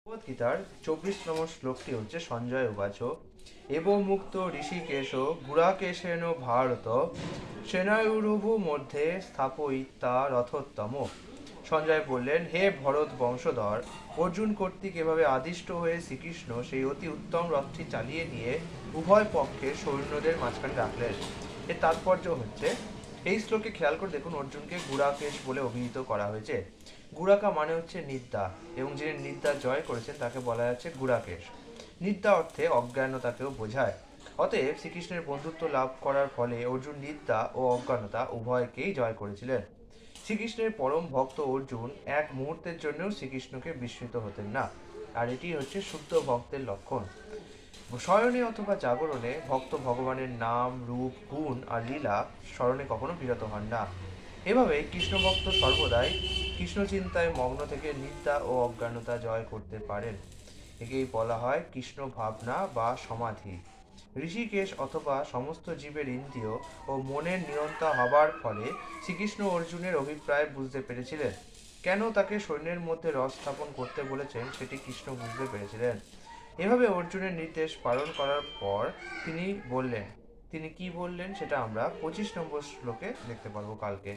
ভগবদ্গীতার 24তম শ্লোকটি হচ্ছে সঞ্জয় উবাচ এব মুক্ত ঋষিকেশ গুড়াকেশেন ভারত সেনায়ুরুভু মধ্যে স্থাপয়িতা রথোত্তম। সঞ্জয় বললেন, হে ভরত বংশধর, অর্জুন কর্তৃক এভাবে আদিষ্ট হয়ে শ্রীকৃষ্ণ সেই অতি উত্তম রথটি চালিয়ে নিয়ে উভয় পক্ষের সৈন্যদের মাঝখানে রাখলেন। এর তাৎপর্য হচ্ছে, এই শ্লোকে খেয়াল করে দেখুন, অর্জুনকে গুড়াকেশ বলে অভিহিত করা হয়েছে। গুড়াকা মানে হচ্ছে নিদ্রা, এবং যিনি নিদ্রা জয় করেছেন তাকে বলা যাচ্ছে গুড়াকেশ। নিদ্রা অর্থে অজ্ঞানতাকেও বোঝায়। অতএব শ্রীকৃষ্ণের বন্ধুত্ব লাভ করার ফলে অর্জুন নিদ্রা ও অজ্ঞানতা উভয়কেই জয় করেছিলেন। শ্রীকৃষ্ণের পরম ভক্ত অর্জুন এক মুহূর্তের জন্যও শ্রীকৃষ্ণকে বিস্মৃত হতেন না, আর এটি হচ্ছে শুদ্ধ ভক্তের লক্ষণ। শয়নে অথবা জাগরণে ভক্ত ভগবানের নাম, রূপ, গুণ আর লীলা স্মরণে কখনো বিরত হন না। এভাবে কৃষ্ণভক্ত সর্বদাই কৃষ্ণ চিন্তায় মগ্ন থেকে নিদ্রা ও অজ্ঞানতা জয় করতে পারেন। একেই বলা হয় কৃষ্ণ ভাবনা বা সমাধি। ঋষিকেশ অথবা সমস্ত জীবের ইন্দ্রিয় ও মনের নিয়ন্তা হবার ফলে শ্রীকৃষ্ণ অর্জুনের অভিপ্রায় বুঝতে পেরেছিলেন। কেন তাকে সৈন্যের মধ্যে রথ স্থাপন করতে বলেছেন সেটি কৃষ্ণ বুঝতে পেরেছিলেন। এভাবে অর্জুনের নির্দেশ পালন করার পর তিনি বললেন, তিনি কি বললেন সেটা আমরা 25 নম্বর শ্লোকে দেখতে পারবো কালকে।